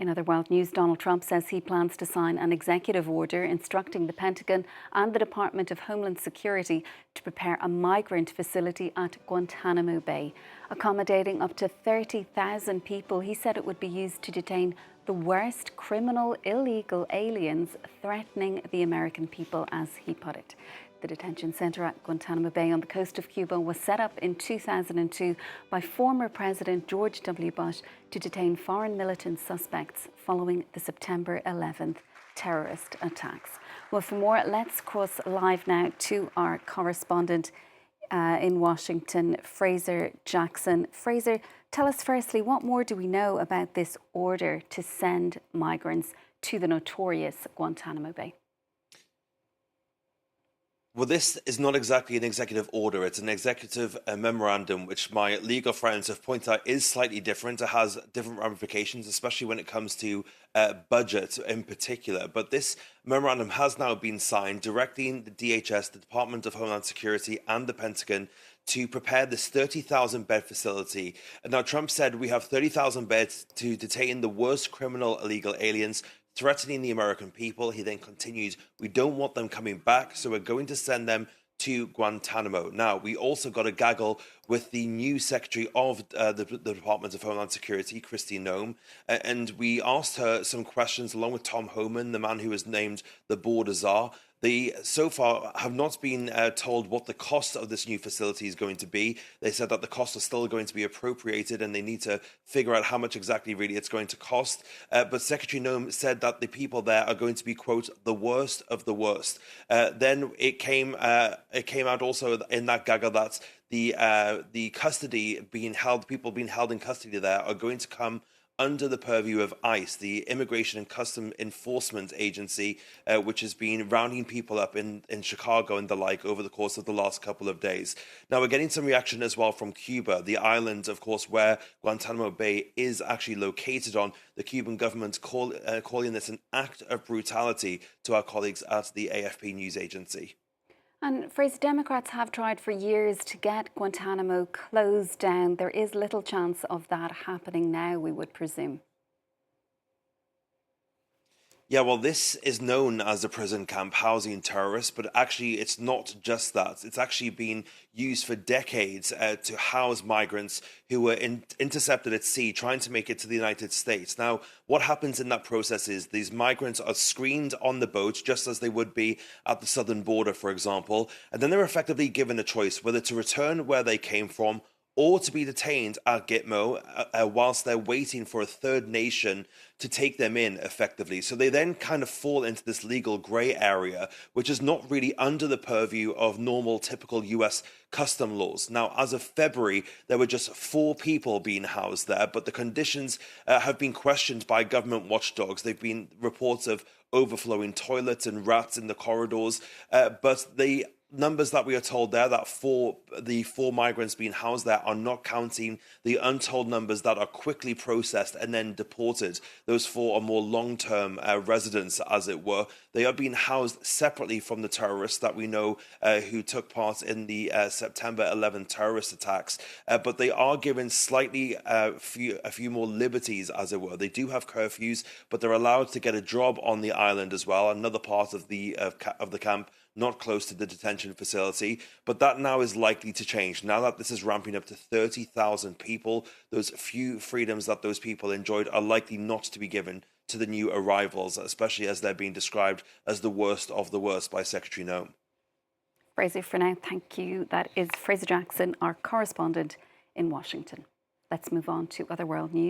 In other world news, Donald Trump says he plans to sign an executive order instructing the Pentagon and the Department of Homeland Security to prepare a migrant facility at Guantanamo Bay, accommodating up to 30,000 people. He said it would be used to detain the worst criminal illegal aliens threatening the American people, as he put it. The detention centre at Guantanamo Bay on the coast of Cuba was set up in 2002 by former President George W. Bush to detain foreign militant suspects following the September 11th terrorist attacks. Well, for more, let's cross live now to our correspondent in Washington, Fraser Jackson. Fraser, tell us firstly, what more do we know about this order to send migrants to the notorious Guantanamo Bay? Well, this is not exactly an executive order. It's an executive memorandum, which my legal friends have pointed out is slightly different. It has different ramifications, especially when it comes to budget in particular. But this memorandum has now been signed, directing the DHS, the Department of Homeland Security, and the Pentagon to prepare this 30,000 bed facility. And now Trump said we have 30,000 beds to detain the worst criminal illegal aliens threatening the American people. He then continues, we don't want them coming back, so we're going to send them to Guantanamo. Now, we also got a gaggle with the new Secretary of the Department of Homeland Security, Kristi Noem, and we asked her some questions along with Tom Homan, the man who was named the border czar. They so far have not been told what the cost of this new facility is going to be. They said that the cost is still going to be appropriated and they need to figure out how much exactly really it's going to cost. But Secretary Noem said that the people there are going to be, quote, the worst of the worst. Then it came out also in that gaggle that the custody being held, people being held in custody there are going to come under the purview of ICE, the Immigration and Custom Enforcement Agency, which has been rounding people up in Chicago and the like over the course of the last couple of days. Now, we're getting some reaction as well from Cuba, the island, of course, where Guantanamo Bay is actually located on. The Cuban government calling this an act of brutality to our colleagues at the AFP news agency. And Fraser, Democrats have tried for years to get Guantanamo closed down. There is little chance of that happening now, we would presume. Yeah, well, this is known as a prison camp housing terrorists, but actually it's not just that. It's actually been used for decades to house migrants who were intercepted at sea trying to make it to the United States. Now, what happens in that process is these migrants are screened on the boat, just as they would be at the southern border, for example, and then they're effectively given a choice whether to return where they came from or to be detained at Gitmo whilst they're waiting for a third nation to take them in effectively. So they then kind of fall into this legal grey area, which is not really under the purview of normal, typical US custom laws. Now, as of February, there were just 4 people being housed there, but the conditions have been questioned by government watchdogs. There have been reports of overflowing toilets and rats in the corridors, but the numbers that we are told there, that the four migrants being housed there, are not counting the untold numbers that are quickly processed and then deported. Those 4 are more long-term residents, as it were. They are being housed separately from the terrorists that we know who took part in the September 11th terrorist attacks, but they are given slightly a few more liberties, as it were. They do have curfews, but they're allowed to get a job on the island as well, another part of the camp, not close to the detention facility, but that now is likely to change. Now that this is ramping up to 30,000 people, those few freedoms that those people enjoyed are likely not to be given to the new arrivals, especially as they're being described as the worst of the worst by Secretary Noem. Fraser, for now, thank you. That is Fraser Jackson, our correspondent in Washington. Let's move on to other world news.